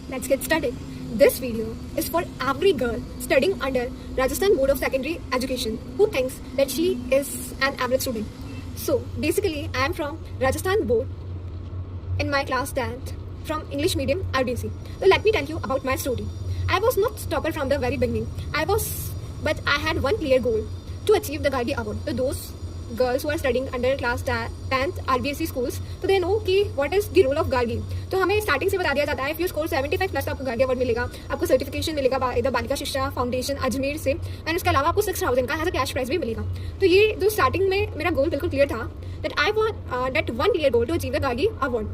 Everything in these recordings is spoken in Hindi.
let's get started. This video is for every girl studying under Rajasthan Board of Secondary Education who thinks that she is an average student. So basically, I am from Rajasthan Board in my class 10th from English medium RBC. So let me tell you about my story. I was not topper from the very beginning. But I had one clear goal to achieve the Gargi Award. So those girls who are studying under class 10th RBSC schools, तो they know कि what is the role of Gargi. तो हमें स्टार्टिंग से बता दिया जाता है if you score 75 प्लस तो आपको गार्गी अवार्ड मिलेगा, आपको सर्टिफिकेशन मिलेगा इधर बालिका शिक्षा फाउंडेशन अजमेर से, एंड उसके अलावा आपको 6000 का एज अ कैश प्राइज भी मिलेगा. तो ये जो स्टार्टिंग में मेरा गोल बिल्कुल क्लियर था that I want that one clear goal to achieve the Gargi Award,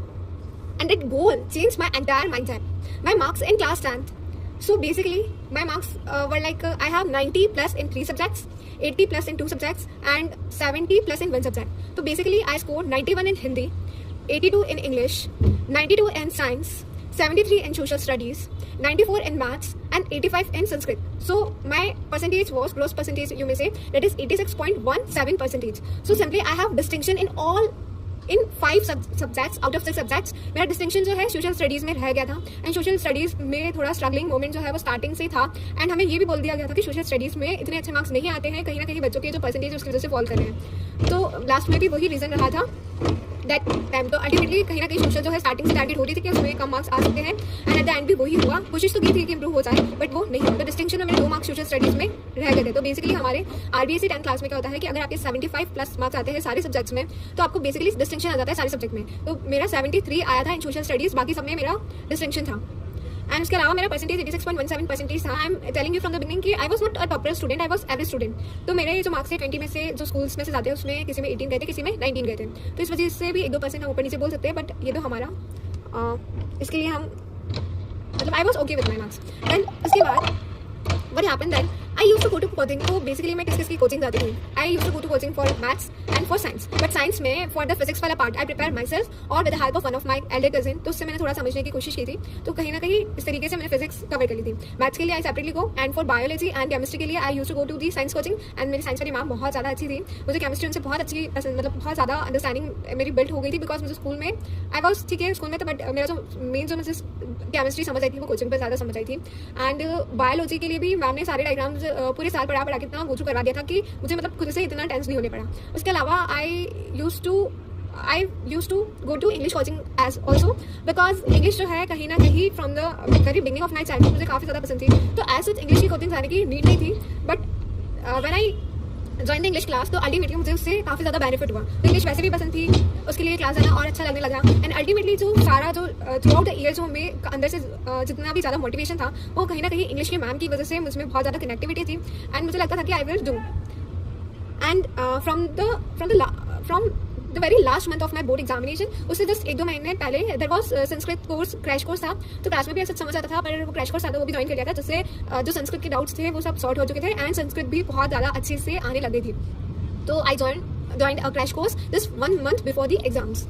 and that goal changed my entire mindset. My marks in class 10th. So basically, my marks were like I have 90 plus in 3 subjects, 80 plus in 2 subjects, and 70 plus in 1 subject. So basically, I scored 91 in Hindi, 82 in English, 92 in science, 73 in social studies, 94 in maths, and 85 in Sanskrit. So my percentage was, gross percentage you may say, that is 86.17%. So simply I have distinction in 5 subjects out of 6 subjects. मेरा डिस्टिंक्शन जो है सोशल स्टडीज़ में रह गया था, एंड सोशल स्टडीज़ में थोड़ा स्ट्रगलिंग मोमेंट जो है वो स्टार्टिंग से था, एंड हमें ये भी बोल दिया गया था कि सोशल स्टडीज़ में इतने अच्छे मार्क्स नहीं आते हैं, कहीं ना कहीं बच्चों के जो परसेंटेज उसकी वजह से फॉल कर रहे हैं. तो लास्ट में भी वही रीज़न रहा था दैट टाइम. तो अल्टीमेटली कहीं ना कहीं सोशल जो है स्टार्टिंग से टारगेट हो रही थी कि उसमें कम मार्क्स आ सकते हैं, एंड एट द एंड भी वही हुआ. कोशिश तो की थी कि इंप्रूव हो जाए, बट वो नहीं हुआ. तो डिस्टिंक्शन में मेरे 2 मार्क्स सोशल स्टडीज़ में रह गए थे. तो बेसिकली हमारे RBSC 10th क्लास में क्या होता है कि अगर आपके 75 प्लस मार्क्स आते हैं सारे सब्जेक्ट्स में, तो आपको बेसिकली डिस्टिंक्शन आ जाता है सारे सब्जेक्ट में. तो मेरा 73 आया था इन सोशल स्टडीज़, बाकी सब में मेरा डिस्टिंक्शन था. एंड उसके अलावा मेरा परसेंटेज 86.17% था. I am telling you from the beginning कि I was not a topper student, I was average student. तो मेरे जो मार्क्स थे 20 में से जो स्कूल्स में से जाते हैं उसमें किसी में 18 गए थे, किसी में 19 गए थे. तो इस वजह से भी 1-2% हम ऊपर नीचे बोल सकते हैं, बट ये तो हमारा इसके लिए हम मतलब I was okay with my marks. And उसके बाद what happened then I used to go to coaching. तो बेसिकली मैं किस की कोचिंग जाती हूँ. I used to go to coaching for maths and for science. But science में for the physics वाला part I prepare myself और with the help of one of my elder cousin. तो उससे मैंने थोड़ा समझने की कोशिश की थी. तो कहीं ना कहीं इस तरीके से मैंने फिजिक्स कवर कर ली थी. मैथ्स के लिए I separately go, and for biology and chemistry के लिए I used to go to the science coaching. And मेरी साइंस वाली मैम बहुत ज़्यादा अच्छी थी. मुझे केमिस्ट्री उनसे बहुत अच्छी मतलब बहुत ज़्यादा अंडरस्टैंडिंग मेरी बिल्ड हो गई थी, बिकॉज मुझे स्कूल में आई वॉज ठीक है स्कूल में तो, बट मेरा जो मेन जो मुझे केमिस्ट्री समझ आई थी वो कोचिंग पर ज़्यादा समझ आई थी. एंड बायोलॉजी के लिए भी मैम ने सारे डायग्राम्स पूरे साल पढ़ा के इतना गो थ्रू करवा दिया था कि मुझे मतलब खुद से इतना टेंस नहीं होने पड़ा. उसके अलावा I used to go to English coaching as also, because English जो है कहीं ना कहीं from the very beginning of my childhood मुझे काफ़ी ज़्यादा पसंद थी. तो एज सच इंग्लिश की कोचिंग जाने की नीड नहीं थी, but when I join the English class तो अल्टीमेटली मुझे उससे काफ़ी ज़्यादा बेनिफिट हुआ. तो इंग्लिश वैसे भी पसंद थी, उसके लिए क्लास जाना और अच्छा लगने लगा. एंड अल्टीमेटली जो सारा जो थ्रू आउट द ईयर जो हमें अंदर से जितना भी ज़्यादा मोटिवेशन था वो कहीं ना कहीं इंग्लिश के मैम की वजह से मुझमें बहुत ज़्यादा कनेक्टिविटी थी, एंड मुझे लगता था कि I will do. And from the very last month of my board examination, उससे जस्ट 1-2 महीने पहले there was Sanskrit course crash course था. तो क्लास में भी ऐसा समझ आता था, पर वो क्रैश कोर्स था तो वो भी ज्वाइन कर लिया था, जिससे जो संस्कृत के डाउट्स थे वो सब सॉर्ट हो चुके थे, एंड संस्कृत भी बहुत ज़्यादा अच्छे से आने लगी थी. So I joined a crash course just 1 month before the exams.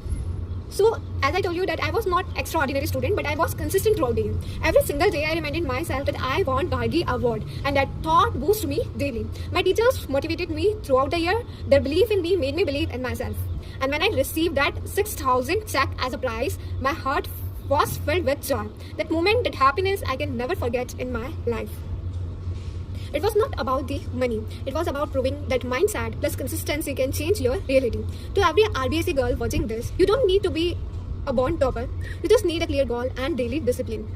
So as I told you that I was not extraordinary student, but I was consistent throughout the year. Every single day I reminded myself that I want Gargi Award, and that thought boosted me daily. My teachers motivated me throughout the year. Their belief in me made me believe in myself. And when I received that 6,000 check as a prize, my heart was filled with joy. That moment, that happiness I can never forget in my life. It was not about the money. It was about proving that mindset plus consistency can change your reality. To every RBSC girl watching this, you don't need to be a born topper. You just need a clear goal and daily discipline.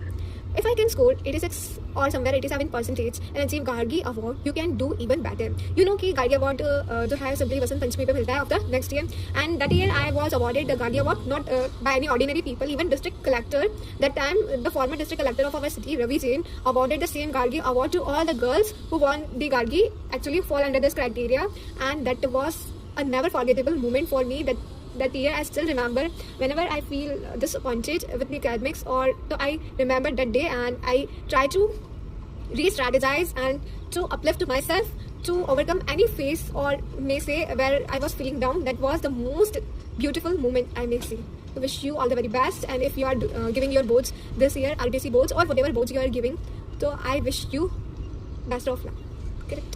If I can score 86 or somewhere 87% and achieve Gargi Award, you can do even better. You know कि Gargi Award जो है सिंपली वसंत पंचमी पे मिलता है after next year, and that year I was awarded the Gargi Award not by any ordinary people. Even district collector, that time the former district collector of our city, Ravi Jain, awarded the same Gargi Award to all the girls who won the Gargi actually fall under this criteria, and that was a never forgettable moment for me. That year I still remember. Whenever I feel disappointed with the academics, or so I remember that day, and I try to re-strategize and to uplift myself to overcome any phase, or may say where I was feeling down. That was the most beautiful moment I may say. I wish you all the very best, and if you are giving your boards this year, RBSC boards or whatever boards you are giving, so I wish you best of luck. Correct.